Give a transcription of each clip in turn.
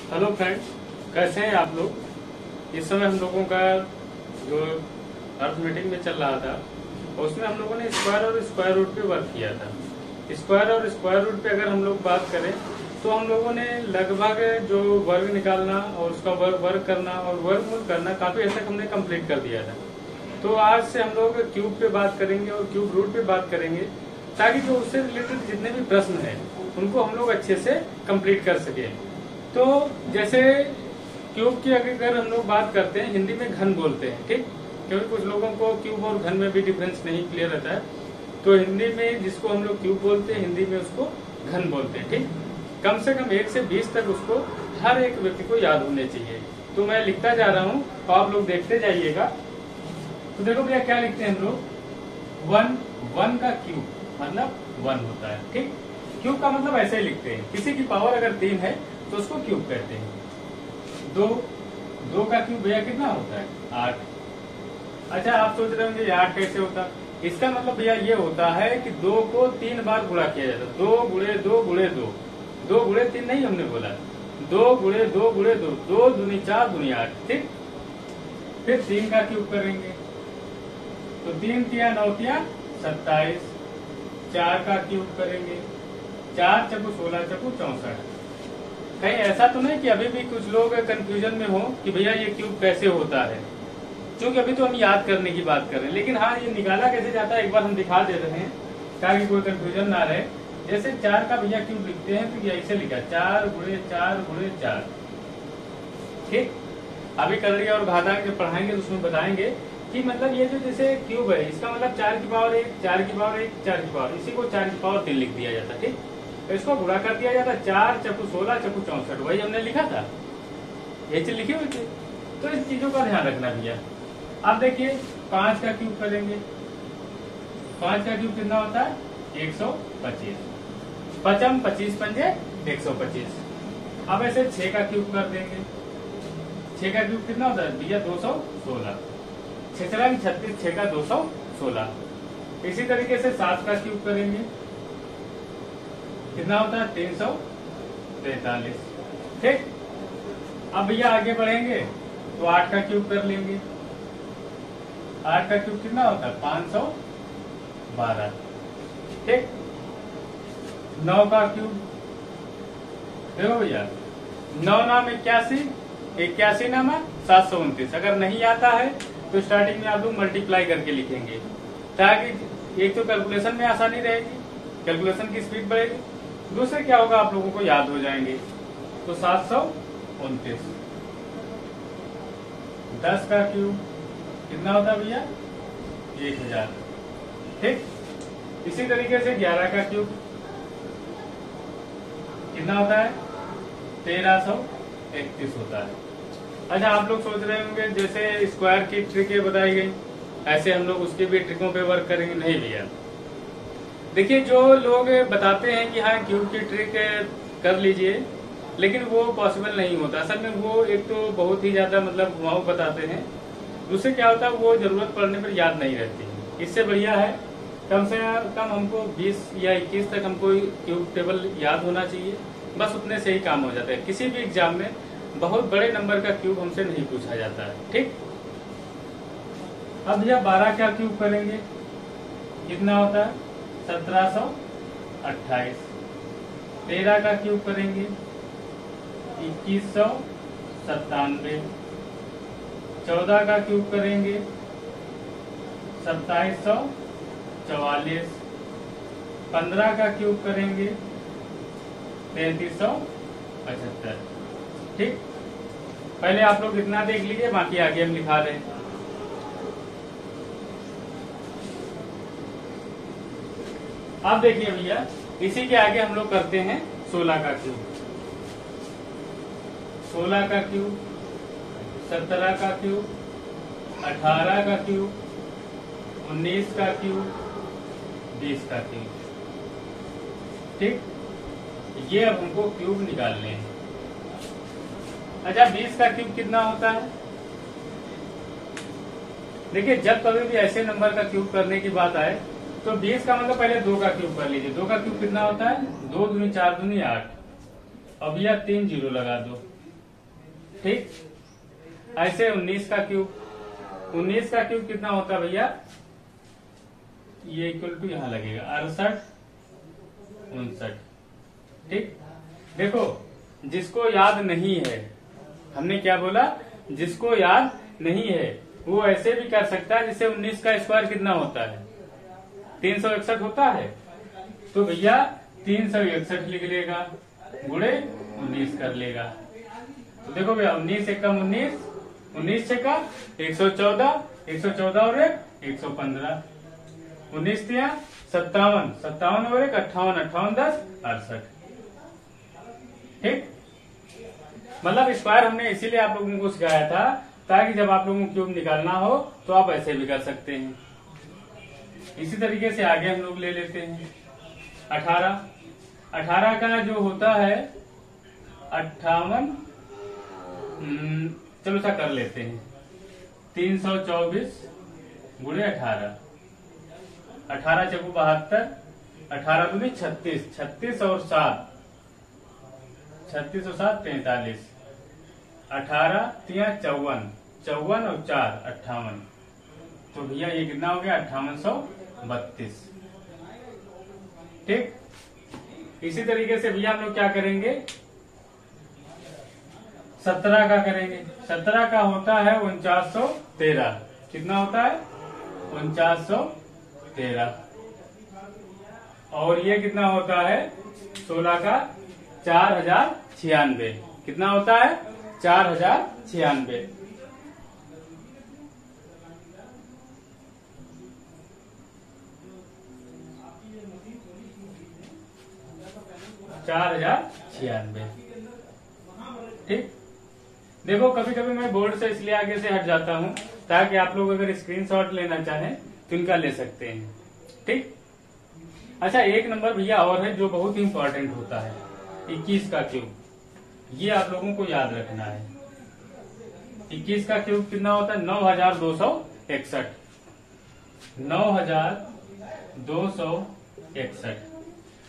Hello friends, कैसे हैं आप लोग। इस समय हम लोगों का जो अर्थमेटिक में चल रहा था उसमें हम लोगों ने स्क्वायर और स्क्वायर रूट पे वर्क किया था। स्क्वायर और स्क्वायर रूट पे अगर हम लोग बात करें तो हम लोगों ने लगभग जो वर्ग निकालना और उसका वर्ग करना और वर्गमूल करना काफी हद तक हमने कंप्लीट कर दिया था। तो आज से हम लोग क्यूब पे बात करेंगे और क्यूब रूट पे बात करेंगे, ताकि जो उससे रिलेटेड जितने भी प्रश्न हैं उनको हम लोग अच्छे से कंप्लीट कर सके। तो जैसे क्यूब की अगर हम लोग बात करते हैं, हिंदी में घन बोलते हैं, ठीक, क्योंकि कुछ लोगों को क्यूब और घन में भी डिफरेंस नहीं क्लियर रहता है। तो हिंदी में जिसको हम लोग क्यूब बोलते हैं, हिंदी में उसको घन बोलते हैं, ठीक। कम से कम 1 से 20 तक उसको हर एक व्यक्ति को याद होने चाहिए। तो मैं लिखता जा रहा हूँ तो आप लोग देखते जाइएगा। तो देखो भैया क्या लिखते हैं हम लोग, 1 का क्यूब मतलब 1 होता है, ठीक। क्यूब का मतलब ऐसे ही लिखते हैं, किसी की पावर अगर 3 है तो उसको क्यूब कहते हैं। 2 का क्यूब भैया कितना होता है, 8। अच्छा, आप सोच रहे होंगे 8 कैसे होता। इसका मतलब भैया ये होता है कि 2 को 3 बार गुणा किया जाता है। 2 गुणे 2 गुणे 2, 2 गुणे 3 नहीं हमने बोला, 2 गुणे 2 गुणे 2, 2 दूनी 4 दूनी 8, ठीक। फिर 3 का क्यूब करेंगे तो 3 तिया 9 तिया 27। 4 का क्यूब करेंगे, 4 चकु 16 चकु 64। कहीं ऐसा तो नहीं कि अभी भी कुछ लोग कंफ्यूजन में हो कि भैया ये क्यूब कैसे होता है, क्योंकि अभी तो हम याद करने की बात कर रहे हैं। लेकिन हाँ, ये निकाला कैसे जाता है एक बार हम दिखा दे रहे हैं ताकि कोई कंफ्यूजन ना रहे। जैसे 4 का भैया क्यूब लिखते हैं तो ये ऐसे लिखा, 4 गुणे 4 गुणे 4, ठीक। अभी कलरी और घातांक जब पढ़ाएंगे तो उसमें बताएंगे कि मतलब ये जो जैसे क्यूब है इसका मतलब 4 की पावर 1, 4 की पावर 1, 4 की पावर, इसी को 4 की पावर 3 लिख दिया जाता, ठीक। तो इसको गुणा कर दिया जाता, 4 चकु 16 चकु 64, वही हमने लिखा था, ये चीज लिखी हुई थी। तो इन चीजों का ध्यान रखना भैया। अब देखिए 5 का क्यूब करेंगे, 5 का क्यूब कितना होता है, 125। 5 25 पंजे 125। अब ऐसे 6 का क्यूब कर देंगे, 6 का क्यूब कितना होता है भैया, 216। 6 36, 6 का 216। इसी तरीके से 7 का क्यूब करेंगे, कितना होता है 343, ठीक। अब भैया आगे बढ़ेंगे तो 8 का क्यूब कर लेंगे, 8 का क्यूब कितना होता है 512, ठीक। 9 का क्यूब देखो भैया, 9 नाम 81, 81 नाम 729। अगर नहीं आता है तो स्टार्टिंग में आप लोग मल्टीप्लाई करके लिखेंगे, ताकि एक तो कैलकुलेशन में आसानी रहेगी, कैलकुलेशन की स्पीड बढ़ेगी, दूसरे क्या होगा आप लोगों को याद हो जाएंगे। तो 729। 10 का क्यूब कितना होता है भैया, 1000, ठीक। इसी तरीके से 11 का क्यूब कितना होता है, 1331 होता है। अच्छा, आप लोग सोच रहे होंगे जैसे स्क्वायर की ट्रिक बताई गई, ऐसे हम लोग उसके भी ट्रिकों पे वर्क करेंगे। नहीं भैया, देखिए जो लोग बताते हैं कि हाँ क्यूब की ट्रिक कर लीजिए, लेकिन वो पॉसिबल नहीं होता। असल में वो एक तो बहुत ही ज्यादा मतलब घुमाऊ बताते हैं, दूसरे क्या होता है वो जरूरत पड़ने पर याद नहीं रहती। इससे बढ़िया है कम से कम हमको 20 या 21 तक हमको क्यूब टेबल याद होना चाहिए, बस उतने से ही काम हो जाता है। किसी भी एग्जाम में बहुत बड़े नंबर का क्यूब हमसे नहीं पूछा जाता है, ठीक। अब भैया 12 का क्यूब करेंगे, कितना होता है 1728। 13 का क्यूब करेंगे 2197। 14 का क्यूब करेंगे 2744। 15 का क्यूब करेंगे 3375, ठीक। पहले आप लोग इतना देख लीजिए, बाकी आगे हम लिखा रहे हैं। अब देखिए भैया, इसी के आगे हम लोग करते हैं 16 का क्यूब। 16 का क्यूब, 17 का क्यूब, 18 का क्यूब, 19 का क्यूब, 20 का क्यूब, ठीक। ये अब हमको क्यूब निकालने हैं। अच्छा, 20 का क्यूब कितना होता है, देखिए जब कभी भी ऐसे नंबर का क्यूब करने की बात आए तो 20 का मतलब पहले 2 का क्यूब कर लीजिए। 2 का क्यूब कितना होता है, 2 दूनी 4 दूनी 8। अब यह 3 जीरो लगा दो, ठीक। ऐसे 19 का क्यूब, 19 का क्यूब कितना होता है भैया, ये इक्वल टू यहां लगेगा 68 59। ठीक। देखो जिसको याद नहीं है, हमने क्या बोला, जिसको याद नहीं है वो ऐसे भी कर सकता है, जैसे 19 का स्क्वायर कितना होता है 361 होता है, तो भैया 361 लिख लेगा गुणे 19 कर लेगा। तो देखो भैया 19 एकम 19, 19 छक्का 114, 114 और 115, 19 तिया 57, 57 और 58, 58 10 68। ठीक। मतलब स्क्वायर हमने इसीलिए आप लोगों को सिखाया था ताकि जब आप लोगों को क्यूब निकालना हो तो आप ऐसे भी कर सकते हैं। इसी तरीके से आगे हम लोग ले लेते हैं 18, 18 का जो होता है 58, चलो सा कर लेते हैं 324 गुणे 18, 18 चकू 72, 18 दूनी 36, 36 और 7, 36 और 7 43, 18 तिया 54, 54 और 4 58, तो भैया ये कितना हो गया 5832। ठीक। इसी तरीके से भैया हम लोग क्या करेंगे 17 का करेंगे। 17 का होता है 4913, कितना होता है 4913, और ये कितना होता है 16 का 4096, कितना होता है 4096। 4096। ठीक। देखो कभी कभी मैं बोर्ड से इसलिए आगे से हट जाता हूँ ताकि आप लोग अगर स्क्रीनशॉट लेना चाहें तो इनका ले सकते हैं। ठीक। अच्छा एक नंबर भैया और है जो बहुत ही इंपॉर्टेंट होता है 21 का क्यूब, ये आप लोगों को याद रखना है। 21 का क्यूब कितना होता है 9261, 9261।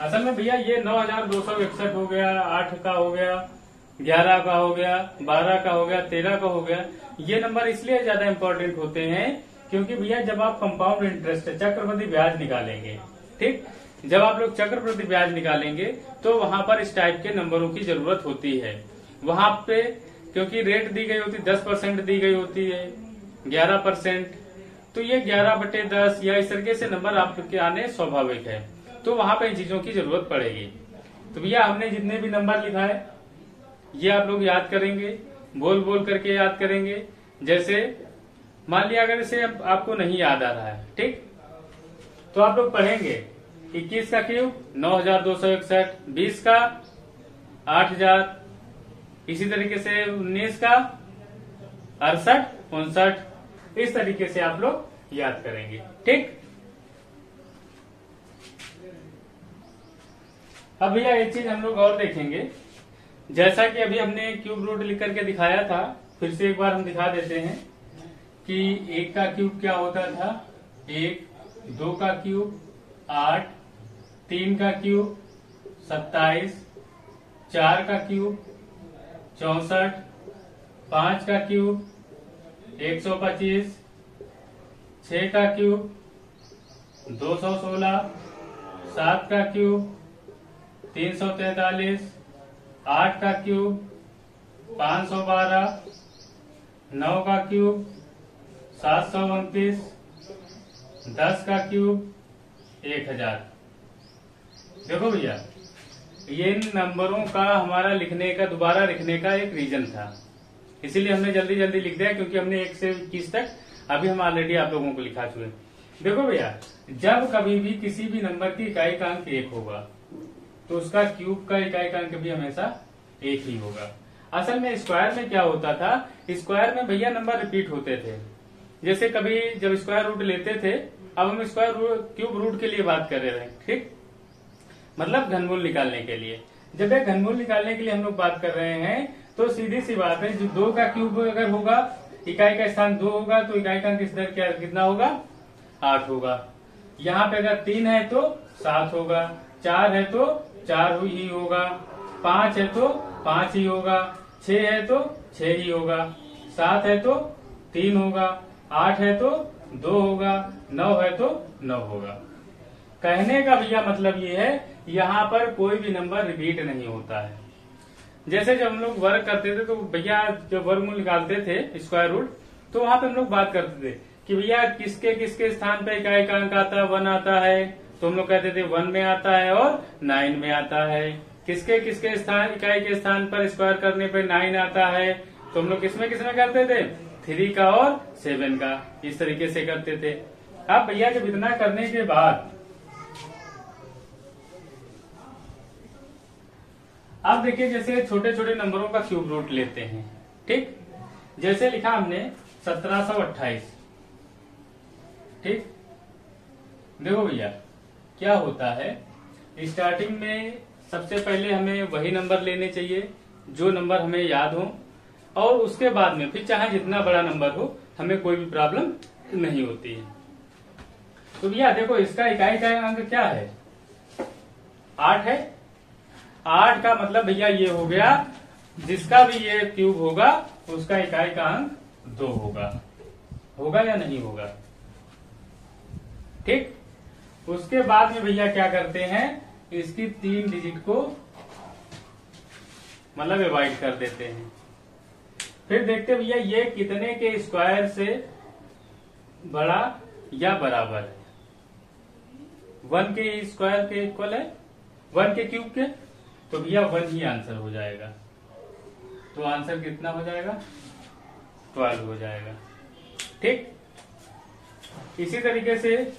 असल में भैया ये 9261 हो गया, 8 का हो गया, 11 का हो गया, 12 का हो गया, 13 का हो गया। ये नंबर इसलिए ज्यादा इंपॉर्टेंट होते हैं क्योंकि भैया जब आप कंपाउंड इंटरेस्ट चक्रवृद्धि ब्याज निकालेंगे, ठीक, जब आप लोग चक्रवृद्धि ब्याज निकालेंगे तो वहां पर इस टाइप के नंबरों की जरूरत होती है। वहां पे क्योंकि रेट दी गई होती 10% दी गई होती है, 11%, तो ये 11/10 या इस तरीके से नंबर आपके आने स्वाभाविक है, तो वहां पर इन चीजों की जरूरत पड़ेगी। तो भैया हमने जितने भी नंबर लिखा है ये आप लोग याद करेंगे, बोल बोल करके याद करेंगे। जैसे मान लिया अगर इसे आपको नहीं याद आ रहा है, ठीक, तो आप लोग पढ़ेंगे 21 का क्यूब 9261, 20 का 8000, इसी तरीके से 19 का 68 59, इस तरीके से आप लोग याद करेंगे। ठीक। अब भैया एक चीज हम लोग और देखेंगे, जैसा कि अभी हमने क्यूब रूट लिख करके दिखाया था, फिर से एक बार हम दिखा देते हैं कि 1 का क्यूब क्या होता था 1, 2 का क्यूब 8, 3 का क्यूब 27, 4 का क्यूब 64, 5 का क्यूब 125, 6 का क्यूब 216, 7 का क्यूब 343, 8 का क्यूब 512, 9 का क्यूब 729, 10 का क्यूब 1000। देखो भैया ये नंबरों का हमारा लिखने का, दोबारा लिखने का एक रीजन था, इसीलिए हमने जल्दी जल्दी लिख दिया क्योंकि हमने 1 से 21 तक अभी हम ऑलरेडी आप लोगों को लिखा चुके। देखो भैया जब कभी भी किसी भी नंबर की इकाई का अंक 1 होगा तो उसका क्यूब का इकाई का अंक भी हमेशा 1 ही होगा। असल में स्क्वायर में क्या होता था, स्क्वायर में भैया नंबर रिपीट होते थे। जैसे कभी जब स्क्वायर रूट लेते थे, अब हम स्क्वायर क्यूब रूट के लिए बात कर रहे हैं, ठीक, मतलब घनमूल निकालने के लिए। जब ये घनमूल निकालने के लिए हम लोग बात कर रहे हैं तो सीधी सी बात है, जो 2 का क्यूब अगर होगा, इकाई का स्थान 2 होगा तो इकाई का अंक इधर क्या कितना होगा 8 होगा। यहाँ पे अगर 3 है तो 7 होगा, 4 है तो 4 ही होगा, 5 है तो 5 ही होगा, 6 है तो 6 ही होगा, 7 है तो 3 होगा, 8 है तो 2 होगा, 9 है तो 9 होगा। कहने का भैया मतलब ये है यहाँ पर कोई भी नंबर रिपीट नहीं होता है। जैसे जब हम लोग वर्ग करते थे तो भैया जब वर्गमूल निकालते थे स्क्वायर रूट, तो वहां पे हम लोग बात करते थे कि भैया किसके किसके स्थान पे इकाई का अंक आता है, 1 आता है, तो हम लोग कहते थे 1 में आता है और 9 में आता है। किसके किसके स्थान इकाई के स्थान पर स्क्वायर करने पे 9 आता है, तो हम लोग किसमें किसमें करते थे, 3 का और 7 का, इस तरीके से करते थे। अब भैया जब इतना करने के बाद अब देखिए जैसे छोटे छोटे नंबरों का क्यूब रूट लेते हैं, ठीक। जैसे लिखा हमने 1728, ठीक। देखो भैया क्या होता है, स्टार्टिंग में सबसे पहले हमें वही नंबर लेने चाहिए जो नंबर हमें याद हो, और उसके बाद में फिर चाहे जितना बड़ा नंबर हो हमें कोई भी प्रॉब्लम नहीं होती है। तो भैया देखो इसका इकाई का अंक क्या है, 8 है। 8 का मतलब भैया ये हो गया, जिसका भी ये क्यूब होगा उसका इकाई का अंक 2 होगा। होगा या नहीं होगा, ठीक। उसके बाद में भैया क्या करते हैं, इसकी 3 डिजिट को मतलब डिवाइड कर देते हैं। फिर देखते भैया ये कितने के स्क्वायर से बड़ा या बराबर है, 1 के स्क्वायर के इक्वल है 1 के क्यूब के, तो भैया 1 ही आंसर हो जाएगा। तो आंसर कितना हो जाएगा, 12 हो जाएगा, ठीक। इसी तरीके से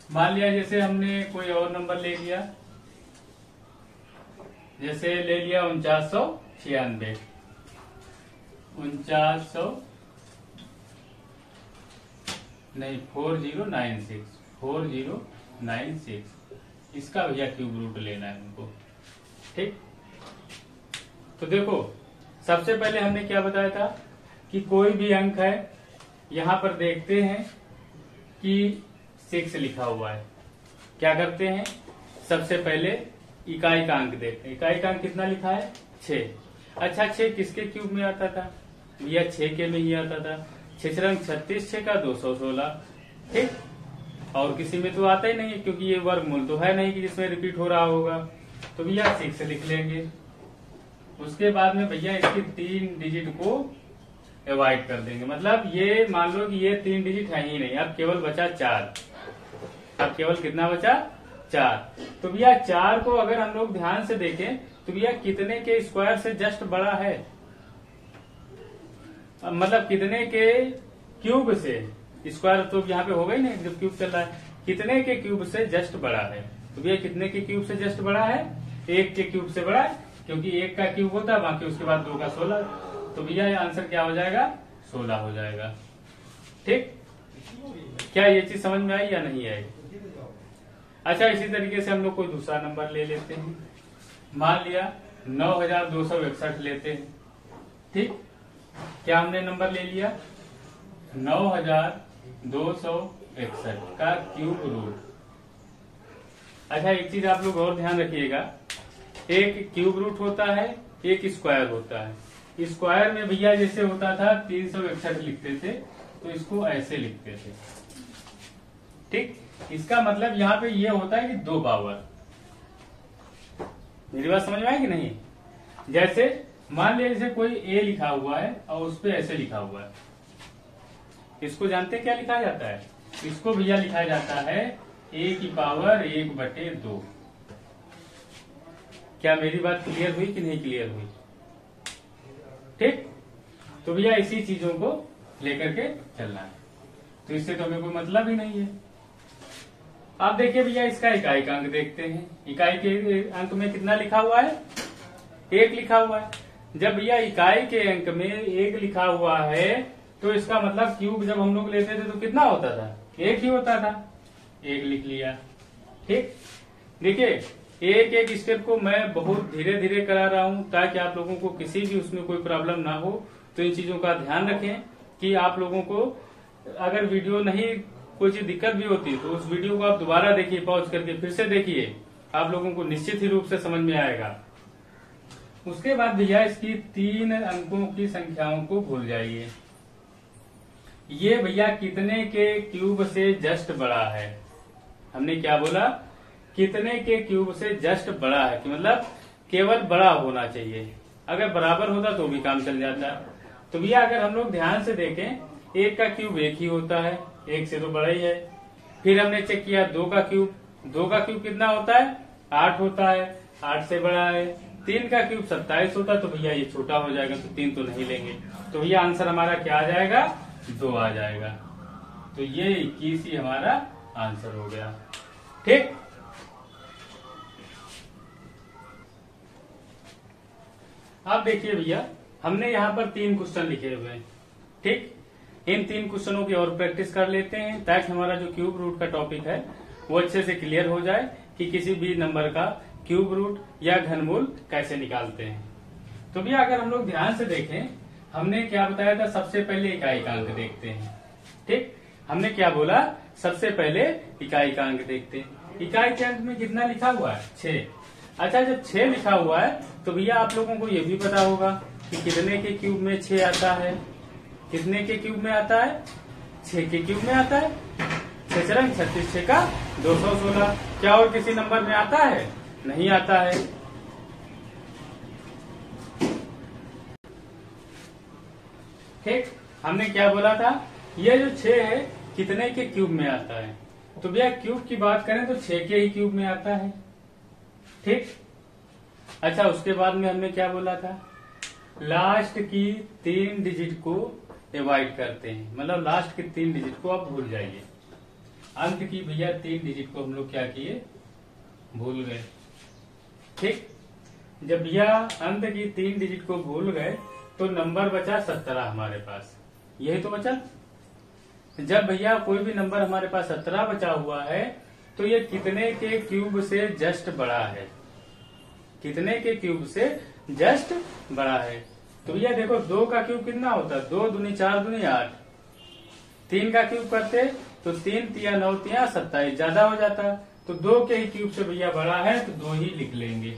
मान लिया जैसे हमने कोई और नंबर ले लिया, जैसे ले लिया 4996, 4096, इसका भैया क्यूब रूट लेना है हमको, ठीक। तो देखो सबसे पहले हमने क्या बताया था कि कोई भी अंक है, यहां पर देखते हैं कि 6 लिखा हुआ है, क्या करते हैं सबसे पहले इकाई का अंक देखते हैं। इकाई का अंक कितना लिखा है, 6। अच्छा 6 किसके क्यूब में आता था, भैया 6 के में ही आता था, 6 रंग 36, 6 का 216, ठीक। और किसी में तो आता ही नहीं है क्योंकि ये वर्गमूल तो है नहीं कि जिसमें रिपीट हो रहा होगा, तो भैया 6 लिख लेंगे। उसके बाद में भैया इसकी 3 डिजिट को डिवाइड कर देंगे, मतलब ये मान लो कि ये 3 डिजिट है ही नहीं, अब केवल बचा 4। अब केवल कितना बचा, 4। तो भैया 4 को अगर हम लोग ध्यान से देखें तो भैया कितने के स्क्वायर से जस्ट बड़ा है, मतलब कितने के क्यूब से, स्क्वायर तो यहाँ पे होगा ही नहीं जब क्यूब चल रहा है, कितने के क्यूब से जस्ट बड़ा है। तो भैया कितने के क्यूब से जस्ट बड़ा है, 1 के क्यूब से बड़ा है, क्योंकि 1 का क्यूब होता है, बाकी उसके बाद 2 का 16, तो भैया ये आंसर क्या हो जाएगा, 16 हो जाएगा, ठीक। क्या ये चीज समझ में आई या नहीं आई। अच्छा इसी तरीके से हम लोग कोई दूसरा नंबर ले लेते हैं, मान लिया 9261 लेते हैं, ठीक। क्या हमने नंबर ले लिया 9261 का क्यूब रूट। अच्छा एक चीज आप लोग और ध्यान रखिएगा, एक क्यूब रूट होता है, एक स्क्वायर होता है। स्क्वायर में भैया जैसे होता था 361 लिखते थे, तो इसको ऐसे लिखते थे, ठीक। इसका मतलब यहाँ पे ये होता है कि 2 पावर। मेरी बात समझ में आई कि नहीं। जैसे मान लिया जैसे कोई ए लिखा हुआ है और उस पे ऐसे लिखा हुआ है, इसको जानते क्या लिखा जाता है, इसको भैया लिखा जाता है ए की पावर 1/2। क्या मेरी बात क्लियर हुई कि नहीं क्लियर हुई, ठीक। तो भैया इसी चीजों को लेकर के चलना है, तो इससे तो हमें कोई मतलब ही नहीं है। आप देखिए भैया इसका इकाई का अंक देखते हैं, इकाई के अंक में कितना लिखा हुआ है, 1 लिखा हुआ है। जब भैया इकाई के अंक में 1 लिखा हुआ है तो इसका मतलब क्यूब जब हम लोग लेते थे तो कितना होता था, 1 ही होता था, 1 लिख लिया, ठीक। देखिए एक स्टेप को मैं बहुत धीरे धीरे करा रहा हूं ताकि आप लोगों को किसी भी उसमें कोई प्रॉब्लम ना हो। तो इन चीजों का ध्यान रखें कि आप लोगों को अगर वीडियो नहीं कोई चीज दिक्कत भी होती है तो उस वीडियो को आप दोबारा देखिए, पॉज करके फिर से देखिए, आप लोगों को निश्चित ही रूप से समझ में आएगा। उसके बाद भैया इसकी 3 अंकों की संख्याओं को भूल जाइए। ये भैया कितने के क्यूब से जस्ट बड़ा है। हमने क्या बोला, कितने के क्यूब से जस्ट बड़ा है, कि मतलब केवल बड़ा होना चाहिए। अगर बराबर होता तो भी काम चल जाता। तो भैया अगर हम लोग ध्यान से देखें, 1 का क्यूब 1 ही होता है, 1 से तो बड़ा ही है। फिर हमने चेक किया 2 का क्यूब, 2 का क्यूब कितना होता है, 8 होता है, 8 से बड़ा है। 3 का क्यूब 27 होता है, तो भैया ये छोटा हो जाएगा, तो 3 तो नहीं लेंगे। तो भैया आंसर हमारा क्या आ जाएगा, 2 आ जाएगा। तो ये 21 ही हमारा आंसर हो गया। ठीक, अब देखिए भैया हमने यहाँ पर 3 क्वेश्चन लिखे हुए हैं। ठीक, इन 3 क्वेश्चनों की और प्रैक्टिस कर लेते हैं, ताकि हमारा जो क्यूब रूट का टॉपिक है वो अच्छे से क्लियर हो जाए कि किसी भी नंबर का क्यूब रूट या घनमूल कैसे निकालते हैं। तो भैया अगर हम लोग ध्यान से देखें, हमने क्या बताया था, सबसे पहले इकाई का अंक देखते हैं। ठीक, हमने क्या बोला, सबसे पहले इकाई का अंक देखते हैं। इकाई के अंक में कितना लिखा हुआ है, 6। अच्छा, जब 6 लिखा हुआ है तो भैया आप लोगों को ये भी पता होगा कि कितने के क्यूब में 6 आता है। कितने के क्यूब में आता है, 6 के क्यूब में आता है। 6 चरंग 36, 6 का 216। क्या और किसी नंबर में आता है, नहीं आता है। ठीक, हमने क्या बोला था, ये जो 6 है कितने के क्यूब में आता है। तो भैया क्यूब की बात करें तो 6 के ही क्यूब में आता है। ठीक, अच्छा उसके बाद में हमने क्या बोला था, लास्ट की 3 डिजिट को डिवाइड करते हैं, मतलब लास्ट के 3 डिजिट को आप भूल जाइए। अंत की भैया 3 डिजिट को हम लोग क्या किए, भूल गए। ठीक, जब भैया अंत की 3 डिजिट को भूल गए तो नंबर बचा 17 हमारे पास, यही तो बचा। जब भैया कोई भी नंबर हमारे पास 17 बचा हुआ है तो ये कितने के क्यूब से जस्ट बड़ा है, कितने के क्यूब से जस्ट बड़ा है। तो भैया देखो 2 का क्यूब कितना होता है, 2 दूनी 4 दूनी 8। 3 का क्यूब करते तो 3 तिया 9 तिया 27, ज्यादा हो जाता। तो 2 के ही क्यूब से भैया बड़ा है, तो 2 ही लिख लेंगे।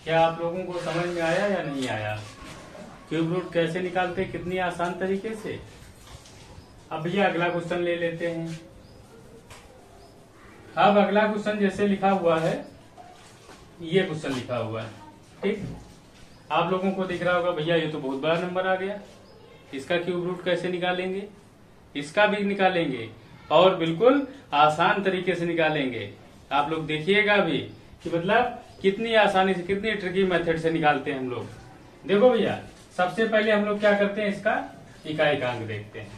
क्या आप लोगों को समझ में आया या नहीं आया, क्यूब रूट कैसे निकालते, कितनी आसान तरीके से। अब भैया अगला क्वेश्चन ले लेते हैं। अब अगला क्वेश्चन जैसे लिखा हुआ है, ये क्वेश्चन लिखा हुआ है। ठीक, आप लोगों को दिख रहा होगा भैया ये तो बहुत बड़ा नंबर आ गया, इसका क्यूब रूट कैसे निकालेंगे, इसका भी निकालेंगे और बिल्कुल आसान तरीके से निकालेंगे। आप लोग देखिएगा भी कि मतलब कितनी आसानी से, कितनी ट्रिकी मेथड से निकालते हैं हम लोग। देखो भैया सबसे पहले हम लोग क्या करते हैं, इसका इकाई का अंक देखते हैं।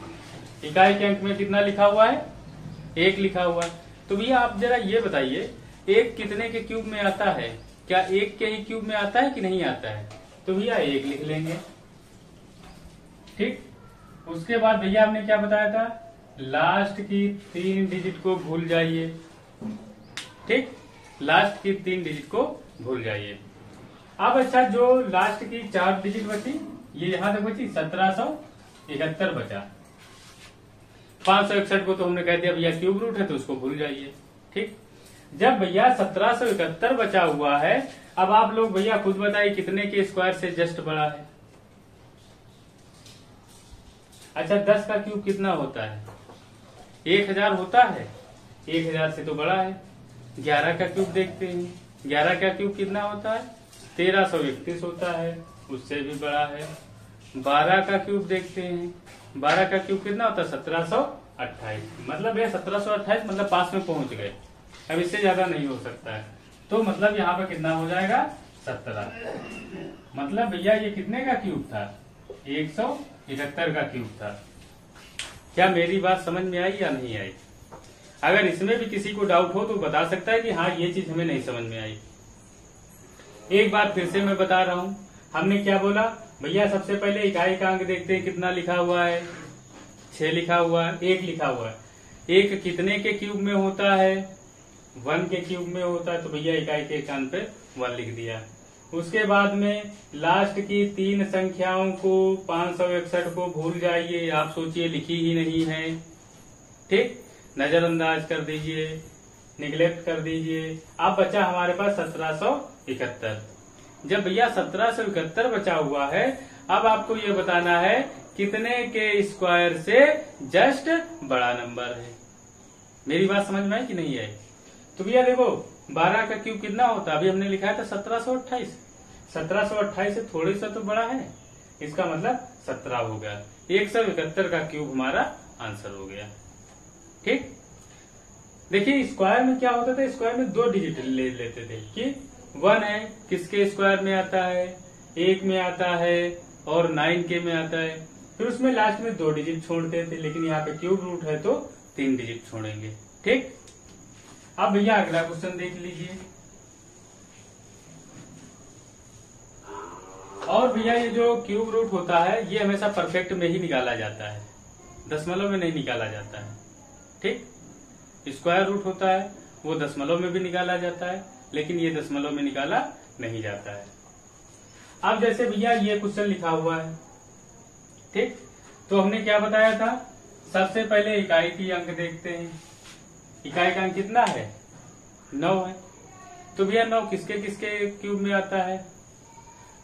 इकाई के अंक में कितना लिखा हुआ है, 1 लिखा हुआ है। तो भैया आप जरा ये बताइए, 1 कितने के क्यूब में आता है, क्या 1 के ही क्यूब में आता है कि नहीं आता है। तो भैया 1 लिख लेंगे। ठीक, उसके बाद भैया हमने क्या बताया था, लास्ट की 3 डिजिट को भूल जाइए। ठीक, लास्ट की 3 डिजिट को भूल जाइए। अब अच्छा जो लास्ट की 4 डिजिट बची, ये यहां तक बची 1771 बचा। 561 को तो हमने कह दिया भैया क्यूब रूट है, तो उसको भूल जाइए। ठीक, जब भैया 1771 बचा हुआ है, अब आप लोग भैया खुद बताइए कितने के स्क्वायर से जस्ट बड़ा है। अच्छा 10 का क्यूब कितना होता है, 1000 होता है, 1000 से तो बड़ा है। 11 का क्यूब देखते हैं, 11 का क्यूब कितना होता है, 1331 होता है, उससे भी बड़ा है। 12 का क्यूब देखते हैं, 12 का क्यूब कितना होता है, 1728। मतलब ये 1728 मतलब पास में पहुंच गए, अब इससे ज्यादा नहीं हो सकता है। तो मतलब यहाँ पे कितना हो जाएगा, 17। मतलब भैया ये कितने का क्यूब था, 171 का क्यूब था। क्या मेरी बात समझ में आई या नहीं आई। अगर इसमें भी किसी को डाउट हो तो बता सकता है कि हाँ ये चीज हमें नहीं समझ में आई। एक बार फिर से मैं बता रहा हूँ, हमने क्या बोला भैया, सबसे पहले इकाई का अंक देखते हैं, कितना लिखा हुआ है, 6 लिखा हुआ है, 1 लिखा हुआ है। 1 कितने के क्यूब में होता है, 1 के क्यूब में होता है, तो भैया इकाई के स्थान पे 1 लिख दिया। उसके बाद में लास्ट की 3 संख्याओं को 561 को भूल जाइए, आप सोचिए लिखी ही नहीं है। ठीक, नजरअंदाज कर दीजिए, निगलेक्ट कर दीजिए। अब बचा हमारे पास 1771। जब भैया 1771 बचा हुआ है, अब आपको ये बताना है कितने के स्क्वायर से जस्ट बड़ा नंबर है। मेरी बात समझ में आई कि नहीं आई? तो भैया देखो 12 का क्यूब कितना होता है, अभी हमने लिखा था 1728। 1728 से थोड़ी सा तो बड़ा है, इसका मतलब 17 हो गया। 171 का क्यूब हमारा आंसर हो गया। ठीक, देखिए स्क्वायर में क्या होता था, स्क्वायर में 2 डिजिट ले लेते थे कि 1 है किसके स्क्वायर में आता है, 1 में आता है और 9 के में आता है, फिर उसमें लास्ट में 2 डिजिट छोड़ते थे। लेकिन यहाँ पे क्यूब रूट है तो 3 डिजिट छोड़ेंगे। ठीक, अब भैया अगला क्वेश्चन देख लीजिए। और भैया ये जो क्यूब रूट होता है ये हमेशा परफेक्ट में ही निकाला जाता है, दशमलव में नहीं निकाला जाता है। ठीक, स्क्वायर रूट होता है वो दशमलव में भी निकाला जाता है, लेकिन ये दशमलव में निकाला नहीं जाता है। अब जैसे भैया ये क्वेश्चन लिखा हुआ है, ठीक, तो हमने क्या बताया था, सबसे पहले इकाई की अंक देखते हैं। इकाई का अंक कितना है, 9 है। तो भैया 9 किसके किसके क्यूब में आता है,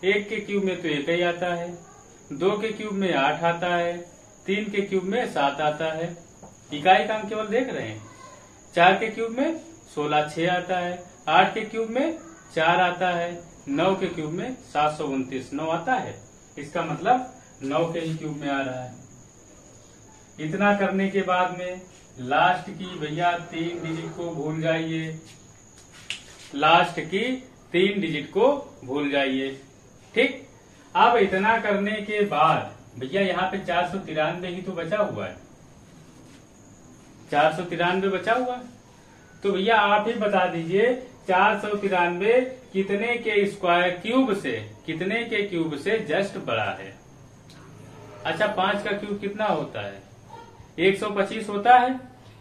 1 के क्यूब में तो 1 ही आता है, 2 के क्यूब में 8 आता है, 3 के क्यूब में 7 आता है। इकाई का अंक केवल देख रहे हैं। 4 के क्यूब में 16 6 आता है, 8 के क्यूब में 4 आता है, 9 के क्यूब में 729 9 आता है। इसका मतलब 9 के ही क्यूब में आ रहा है। इतना करने के बाद में लास्ट की भैया 3 डिजिट को भूल जाइए, लास्ट की 3 डिजिट को भूल जाइए। ठीक, अब इतना करने के बाद भैया यहाँ पे 493 ही तो बचा हुआ है, 493 बचा हुआ है। तो भैया आप ही बता दीजिए 493 कितने के स्क्वायर क्यूब से, कितने के क्यूब से जस्ट बड़ा है। अच्छा 5 का क्यूब कितना होता है, 125 होता है,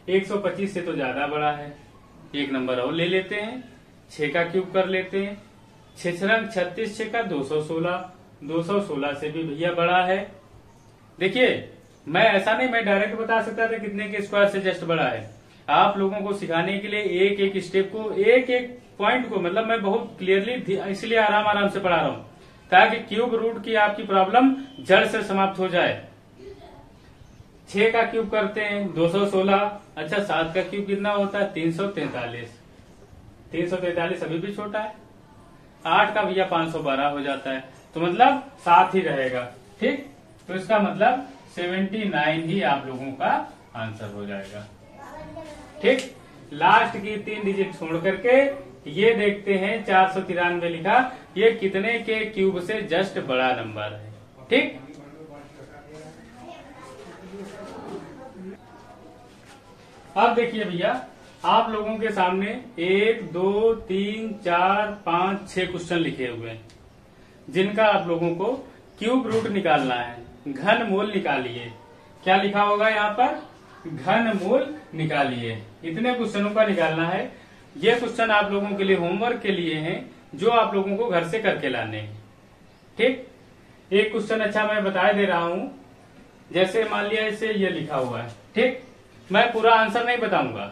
125 से तो ज्यादा बड़ा है। एक नंबर और ले लेते हैं, 6 का क्यूब कर लेते हैं, 6 छंग 36 6 का 216, 216 से भी भैया बड़ा है। देखिए मैं ऐसा नहीं, मैं डायरेक्ट बता सकता था कितने के स्क्वायर से जस्ट बड़ा है। आप लोगों को सिखाने के लिए एक एक स्टेप को, एक एक पॉइंट को, मतलब मैं बहुत क्लियरली इसलिए आराम आराम से पढ़ा रहा हूँ ताकि क्यूब रूट की आपकी प्रॉब्लम जड़ से समाप्त हो जाए। 6 का क्यूब करते हैं 216। अच्छा 7 का क्यूब कितना होता है, 343। 343 अभी भी छोटा है। 8 का भैया 512 हो जाता है, तो मतलब 7 ही रहेगा। ठीक, तो इसका मतलब 79 ही आप लोगों का आंसर हो जाएगा। ठीक, लास्ट की 3 डिजिट छोड़ करके ये देखते हैं 493 लिखा, ये कितने के क्यूब से जस्ट बड़ा नंबर है। ठीक, अब देखिए भैया आप लोगों के सामने 1 2 3 4 5 6 क्वेश्चन लिखे हुए हैं, जिनका आप लोगों को क्यूब रूट निकालना है। घन मूल निकालिए। क्या लिखा होगा यहाँ पर, घन मूल निकालिए। इतने क्वेश्चनों का निकालना है। ये क्वेश्चन आप लोगों के लिए होमवर्क के लिए हैं, जो आप लोगों को घर से करके लाने हैं। ठीक, एक क्वेश्चन अच्छा मैं बता दे रहा हूँ, जैसे मान लिया इसे ये लिखा हुआ है। ठीक, मैं पूरा आंसर नहीं बताऊंगा,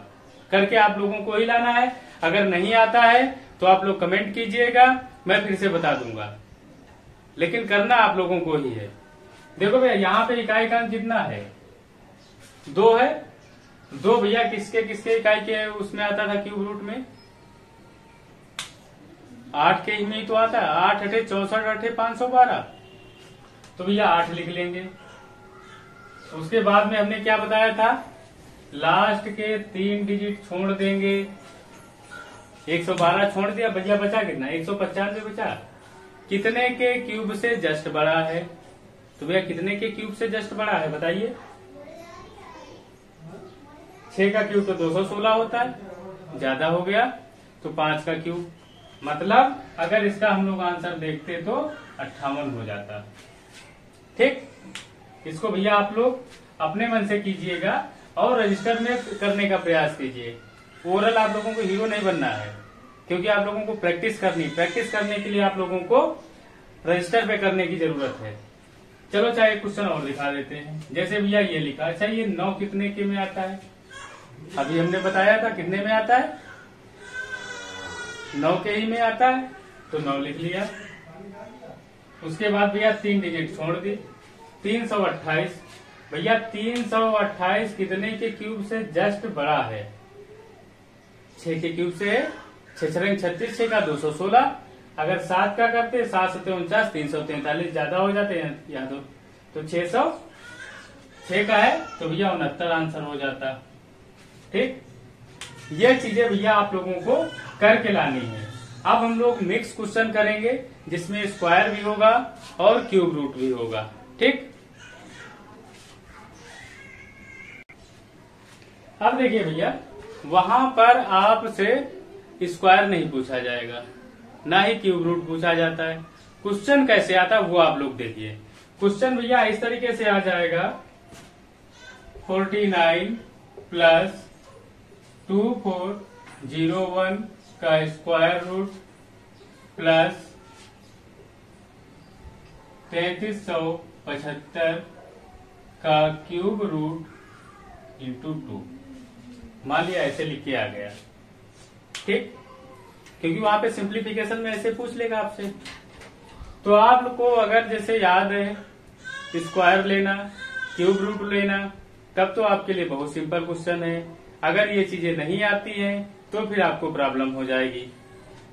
करके आप लोगों को ही लाना है। अगर नहीं आता है तो आप लोग कमेंट कीजिएगा, मैं फिर से बता दूंगा, लेकिन करना आप लोगों को ही है। देखो भैया यहाँ पे इकाई का अंक कितना है, 2 है। 2 भैया किसके किसके इकाई के उसमें आता था क्यूब रूट में, 8 के ही में ही तो आता है। 8 8 64 8 512, तो भैया 8 लिख लेंगे। उसके बाद में हमने क्या बताया था, लास्ट के 3 डिजिट छोड़ देंगे। 112 छोड़ दिया भैया, बचा कितना, 195 बचा। कितने के क्यूब से जस्ट बड़ा है, तो भैया कितने के क्यूब से जस्ट बड़ा है बताइए। 6 का क्यूब तो 216 होता है, ज्यादा हो गया, तो 5 का क्यूब, मतलब अगर इसका हम लोग आंसर देखते तो 58 हो जाता। ठीक, इसको भैया आप लोग अपने मन से कीजिएगा और रजिस्टर में करने का प्रयास कीजिए। ओरल आप लोगों को हीरो नहीं बनना है, क्योंकि आप लोगों को प्रैक्टिस करनी, प्रैक्टिस करने के लिए आप लोगों को रजिस्टर पे करने की जरूरत है। चलो चाहे एक क्वेश्चन और दिखा देते हैं। जैसे भैया ये लिखा, अच्छा ये 9 कितने के में आता है, अभी हमने बताया था कितने में आता है, 9 के ही में आता है, तो 9 लिख लिया। उसके बाद भैया 3 डिजिट छोड़ दी, 328। भैया 328 कितने के क्यूब से जस्ट बड़ा है? 6 के क्यूब से। 6 रंग 36, 6 का 216। अगर 7 का करते 7 7 49, 343 ज्यादा हो जाते हैं यहाँ तो 606 का है तो भैया 69 आंसर हो जाता। ठीक, ये चीजें भैया आप लोगों को करके लानी है। अब हम लोग मिक्स क्वेश्चन करेंगे जिसमें स्क्वायर भी होगा और क्यूब रूट भी होगा। ठीक, अब देखिए भैया, वहां पर आपसे स्क्वायर नहीं पूछा जाएगा, ना ही क्यूब रूट पूछा जाता है। क्वेश्चन कैसे आता है वो आप लोग देखिए। क्वेश्चन भैया इस तरीके से आ जाएगा, 49 प्लस 2401 का स्क्वायर रूट प्लस 3375 का क्यूब रूट इंटू 2। मान लिया ऐसे लिख के आ गया। ठीक, क्योंकि वहां पे सिंप्लीफिकेशन में ऐसे पूछ लेगा आपसे। तो आप लोग को अगर जैसे याद है स्क्वायर लेना, क्यूब रूट लेना, तब तो आपके लिए बहुत सिंपल क्वेश्चन है। अगर ये चीजें नहीं आती हैं तो फिर आपको प्रॉब्लम हो जाएगी।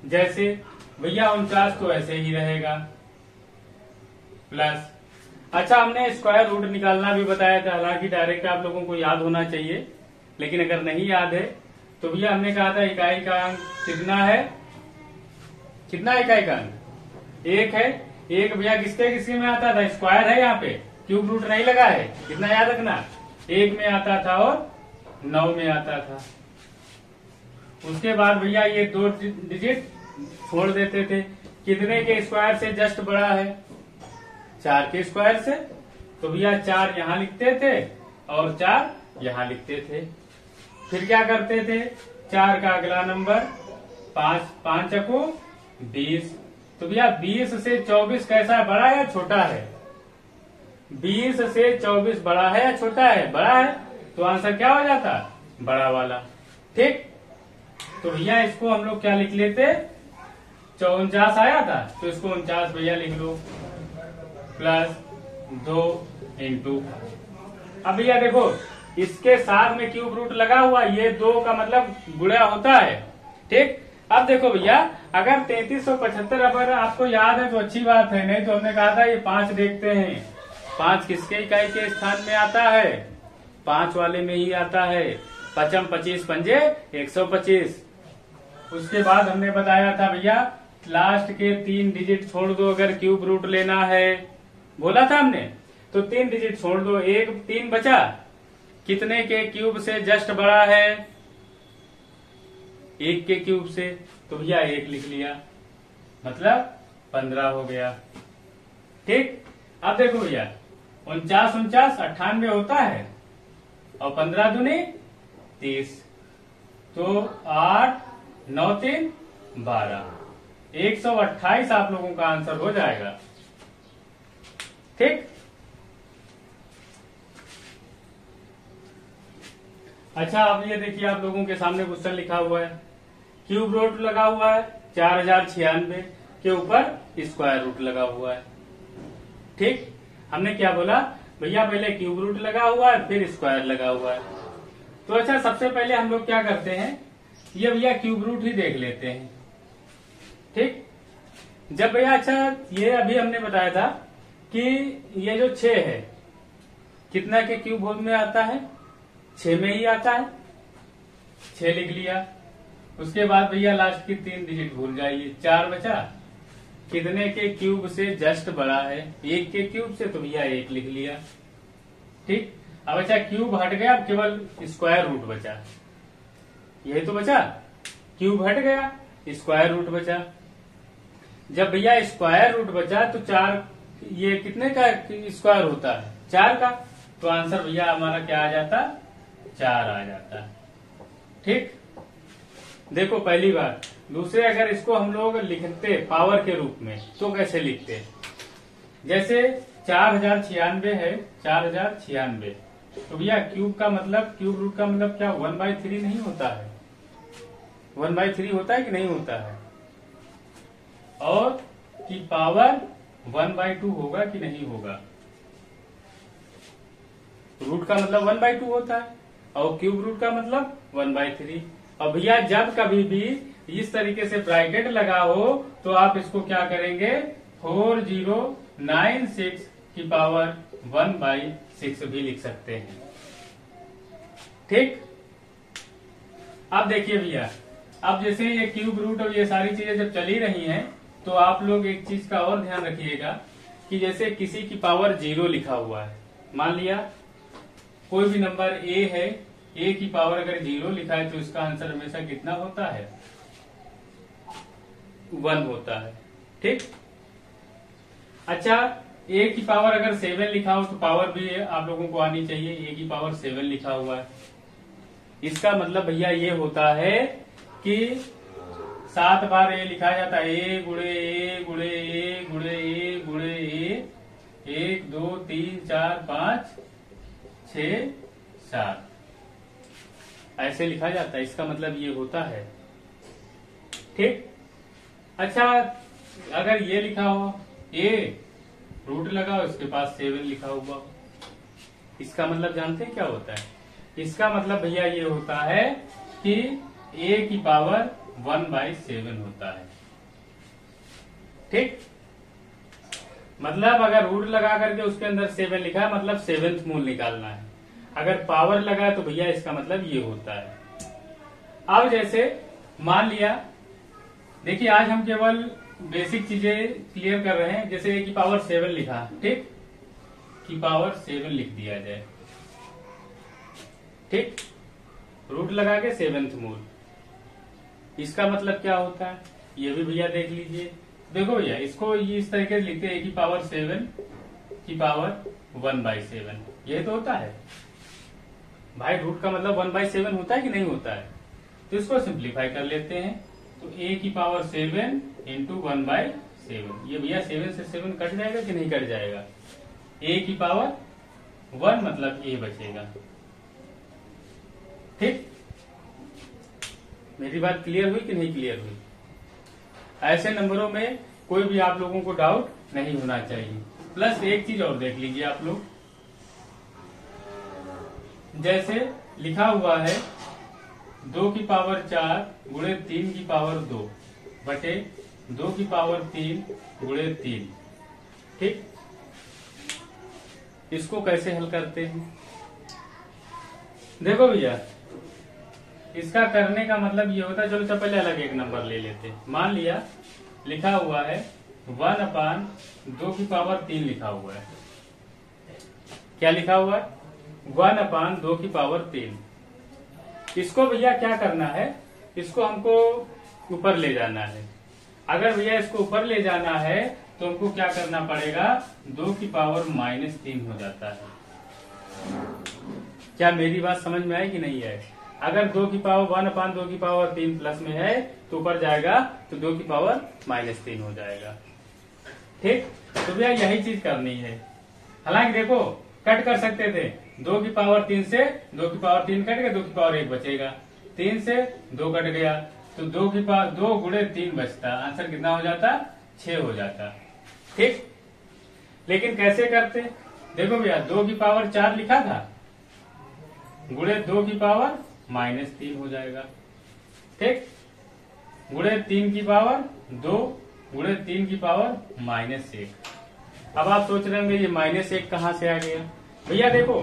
जैसे भैया 49 तो ऐसे ही रहेगा प्लस, अच्छा हमने स्क्वायर रूट निकालना भी बताया था, हालांकि डायरेक्ट आप लोगों को याद होना चाहिए, लेकिन अगर नहीं याद है तो भैया हमने कहा था इकाई का अंक कितना है, कितना इकाई का अंक 1 है। 1 भैया किसके किसके में आता था? स्क्वायर है, यहाँ पे क्यूब रूट नहीं लगा है, कितना याद रखना, 1 में आता था और 9 में आता था। उसके बाद भैया ये 2 डिजिट छोड़ देते थे, कितने के स्क्वायर से जस्ट बड़ा है? 4 के स्क्वायर से। तो भैया 4 यहाँ लिखते थे और 4 यहाँ लिखते थे। फिर क्या करते थे, 4 का अगला नंबर 5, 5 चको 20। तो भैया 20 से 24 कैसा है, बड़ा है या छोटा है? 20 से 24 बड़ा है या छोटा है? बड़ा है, तो आंसर क्या हो जाता? बड़ा वाला। ठीक, तो भैया इसको हम लोग क्या लिख लेते, 49 आया था तो इसको 49 भैया लिख लो प्लस 2 इंटू। अब भैया देखो इसके साथ में क्यूब रूट लगा हुआ, ये 2 का मतलब गुणा होता है। ठीक, अब देखो भैया अगर 3375 अगर आपको याद है तो अच्छी बात है, नहीं तो हमने कहा था ये 5 देखते हैं, 5 किसके इकाई के स्थान में आता है? 5 वाले में ही आता है। 5 25 पंजे 125। उसके बाद हमने बताया था भैया लास्ट के 3 डिजिट छोड़ दो अगर क्यूब रूट लेना है, बोला था हमने, तो 3 डिजिट छोड़ दो, 3 बचा, कितने के क्यूब से जस्ट बड़ा है? 1 के क्यूब से। तो भैया 1 लिख लिया, मतलब 15 हो गया। ठीक, अब देखो भैया 49 49 98 होता है और 15 दूनी 30, तो 8 9 3 12, 128 आप लोगों का आंसर हो जाएगा। ठीक, अच्छा अब ये देखिए आप लोगों के सामने क्वेश्चन लिखा हुआ है, क्यूब रूट लगा हुआ है 4096 के ऊपर स्क्वायर रूट लगा हुआ है। ठीक, हमने क्या बोला भैया, पहले क्यूब रूट लगा हुआ है फिर स्क्वायर लगा हुआ है। तो अच्छा सबसे पहले हम लोग क्या करते हैं, ये भैया क्यूब रूट ही देख लेते हैं। ठीक, जब भैया अच्छा ये अभी हमने बताया था कि ये जो 6 है कितना के क्यूब में आता है? 6 में ही आता है, 6 लिख लिया। उसके बाद भैया लास्ट की 3 डिजिट भूल जाइए, 4 बचा, कितने के क्यूब से जस्ट बड़ा है? 1 के क्यूब से, तो भैया 1 लिख लिया। ठीक, अब अच्छा क्यूब हट गया, अब केवल स्क्वायर रूट बचा, यही तो बचा, क्यूब हट गया स्क्वायर रूट बचा। जब भैया स्क्वायर रूट बचा तो 4 ये कितने का स्क्वायर होता है? 4 का, तो आंसर भैया हमारा क्या आ जाता? 4 आ जाता। ठीक, देखो पहली बात। दूसरे अगर इसको हम लोग लिखते पावर के रूप में तो कैसे लिखते, जैसे 4096 है, 4096, तो भैया क्यूब का मतलब, क्यूब रूट का मतलब क्या 1/3 नहीं होता है? 1/3 होता है कि नहीं होता है? और की पावर 1/2 होगा कि नहीं होगा? रूट का मतलब 1/2 होता है और क्यूब रूट का मतलब 1/3। और भैया जब कभी भी इस तरीके से ब्रैकेट लगा हो तो आप इसको क्या करेंगे, 4096 की पावर 1/6 भी लिख सकते हैं। ठीक, अब देखिए भैया, अब जैसे ये क्यूब रूट और ये सारी चीजें जब चली रही हैं तो आप लोग एक चीज का और ध्यान रखिएगा कि जैसे किसी की पावर 0 लिखा हुआ है, मान लिया कोई भी नंबर ए है, ए की पावर अगर 0 लिखा है तो इसका आंसर हमेशा कितना होता है, 1 होता है। ठीक, अच्छा ए की पावर अगर 7 लिखा हो तो पावर भी आप लोगों को आनी चाहिए, ए की पावर 7 लिखा हुआ है, इसका मतलब भैया ये होता है कि 7 बार ए लिखा जाता है, ए गुणे ए गुणे ए गुणे ए गुणे ए, 1 2 3 4 5 6 7 ऐसे लिखा जाता है, इसका मतलब ये होता है। ठीक, अच्छा अगर ये लिखा हो ए रूट लगा हो, इसके पास 7 लिखा हुआ हो, इसका मतलब जानते हैं क्या होता है? इसका मतलब भैया ये होता है कि ए की पावर 1/7 होता है। ठीक, मतलब अगर रूट लगा करके उसके अंदर 7 लिखा है मतलब 7th मूल निकालना है, अगर पावर लगा है तो भैया इसका मतलब ये होता है। अब जैसे मान लिया, देखिए आज हम केवल बेसिक चीजें क्लियर कर रहे हैं, जैसे ए की पावर 7 लिखा, ठीक, की पावर 7 लिख दिया जाए, ठीक, रूट लगा के 7th मूल, इसका मतलब क्या होता है ये भी भैया देख लीजिए। देखो भैया इसको ये इस तरीके से लिखते हैं, ए की पावर 7 की पावर 1/7, ये तो होता है भाई, रूट का मतलब 1/7 होता है कि नहीं होता है? तो इसको सिंप्लीफाई कर लेते हैं, तो ए की पावर 7 इंटू 1/7, ये भैया 7 से 7 कट जाएगा कि नहीं कट जाएगा, ए की पावर 1 मतलब ए बचेगा। ठीक, मेरी बात क्लियर हुई कि नहीं क्लियर हुई? ऐसे नंबरों में कोई भी आप लोगों को डाउट नहीं होना चाहिए। प्लस एक चीज और देख लीजिए आप लोग, जैसे लिखा हुआ है 2 की पावर 4 गुणे 3 की पावर 2 बटे 2 की पावर 3 गुणे 3। ठीक, इसको कैसे हल करते हैं? देखो भैया इसका करने का मतलब ये होता है, चलो पहले अलग एक नंबर ले लेते हैं। मान लिया लिखा हुआ है 1/2 की पावर 3 लिखा हुआ है, क्या लिखा हुआ है, 1/2 की पावर 3। इसको भैया क्या करना है, इसको हमको ऊपर ले जाना है। अगर भैया इसको ऊपर ले जाना है तो हमको क्या करना पड़ेगा, 2 की पावर -3 हो जाता है। क्या मेरी बात समझ में आई कि नहीं है? अगर 2 की पावर 1/2 की पावर 3 प्लस में है तो ऊपर जाएगा तो 2 की पावर -3 हो जाएगा। ठीक, तो भैया यही चीज करनी है। हालांकि देखो कट कर सकते थे, 2 की पावर 3 से 2 की पावर 3 कट गया, 2 की पावर 1 बचेगा, 3 से 2 कट गया तो 2 की पावर 2 गुणे 3 बचता, आंसर कितना हो जाता, 6 हो जाता। ठीक, लेकिन कैसे करते, देखो भैया 2 की पावर 4 लिखा था गुणे 2 की पावर -3 हो जाएगा। ठीक, गुणे 3 की पावर 2 गुणे 3 की पावर -1। अब आप सोच रहे होंगे ये -1 कहां से आ गया? भैया देखो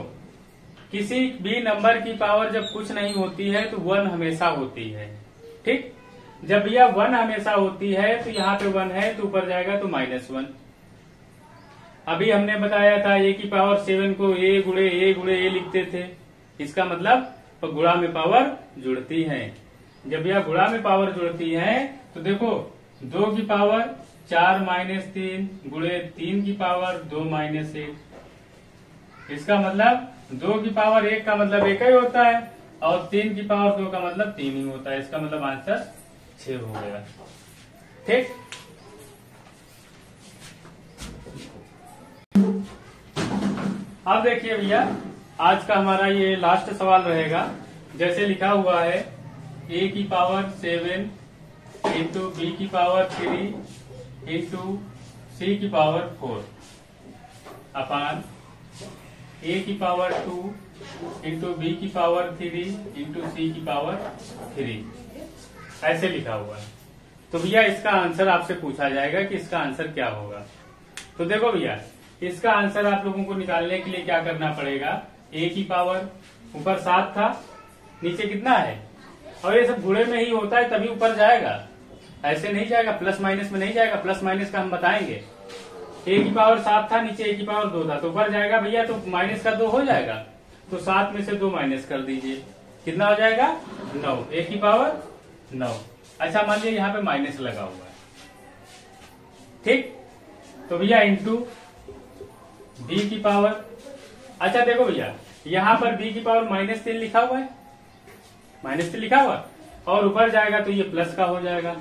किसी भी नंबर की पावर जब कुछ नहीं होती है तो 1 हमेशा होती है। ठीक, जब भैया 1 हमेशा होती है तो यहाँ पे 1 है तो ऊपर जाएगा तो -1। अभी हमने बताया था ए की पावर 7 को ए गुणे ए लिखते थे, इसका मतलब तो गुणा में पावर जुड़ती है। जब यह गुणा में पावर जुड़ती है तो देखो 2 की पावर 4 -3 गुणे 3 की पावर 2 -1, इसका मतलब 2 की पावर 1 का मतलब 1 ही होता है और 3 की पावर 2 का मतलब 3 ही होता है, इसका मतलब आंसर 6 हो गया। ठीक, अब देखिए भैया आज का हमारा ये लास्ट सवाल रहेगा। जैसे लिखा हुआ है a की पावर 7 इंटू बी की पावर 3 इंटू सी की पावर 4 अपान ए की पावर 2 इंटू बी की पावर 3 इंटू सी की पावर 3 ऐसे लिखा हुआ है। तो भैया इसका आंसर आपसे पूछा जाएगा कि इसका आंसर क्या होगा। तो देखो भैया इसका आंसर आप लोगों को निकालने के लिए क्या करना पड़ेगा, ए की पावर ऊपर 7 था, नीचे कितना है, और ये सब गुणे में ही होता है तभी ऊपर जाएगा, ऐसे नहीं जाएगा, प्लस माइनस में नहीं जाएगा। प्लस माइनस का हम बताएंगे। ए की पावर 7 था, नीचे ए की पावर 2 था, तो ऊपर जाएगा भैया, तो माइनस का 2 हो जाएगा, तो 7 में से 2 माइनस कर दीजिए, कितना हो जाएगा 9, ए की पावर 9। अच्छा मान लीजिए यहाँ पे माइनस लगा हुआ है, ठीक, तो भैया इंटू बी की पावर, अच्छा देखो भैया यहाँ पर बी की पावर -3 लिखा हुआ है, -3 लिखा हुआ, और ऊपर जाएगा तो ये प्लस का हो जाएगा।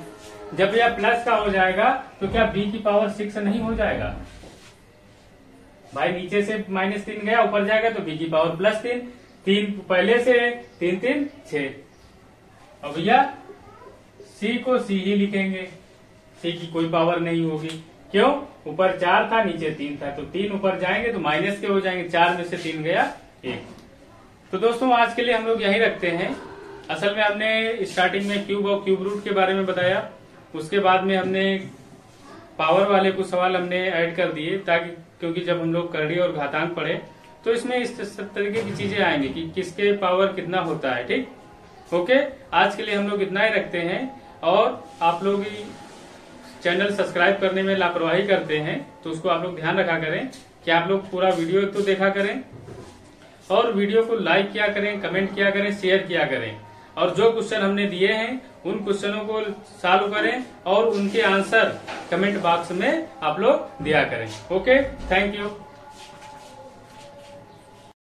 जब यह प्लस का हो जाएगा तो क्या बी की पावर 6 नहीं हो जाएगा भाई, नीचे से -3 गया, ऊपर जाएगा तो बी की पावर +3, 3 पहले से 3 3 6। और भैया सी को सी ही लिखेंगे, सी की कोई पावर नहीं होगी, क्यों, ऊपर 4 था नीचे 3 था, तो 3 ऊपर जाएंगे तो माइनस के हो जाएंगे, 4 में से 3 गया 1। तो दोस्तों आज के लिए हम लोग यही रखते हैं। असल में हमने स्टार्टिंग में क्यूब और क्यूब रूट के बारे में बताया, उसके बाद में हमने पावर वाले कुछ सवाल हमने ऐड कर दिए, ताकि क्योंकि जब हम लोग करड़ी और घातांक पढ़े तो इसमें इस तरीके की चीजें आएंगी कि किसके पावर कितना होता है, ठीक। ओके, आज के लिए हम लोग इतना ही रखते हैं। और आप लोग चैनल सब्सक्राइब करने में लापरवाही करते हैं तो उसको आप लोग ध्यान रखा करें कि आप लोग पूरा वीडियो तो देखा करें, और वीडियो को लाइक किया करें, कमेंट किया करें, शेयर किया करें, और जो क्वेश्चन हमने दिए हैं उन क्वेश्चनों को सॉल्व करें और उनके आंसर कमेंट बॉक्स में आप लोग दिया करें। Okay, thank you.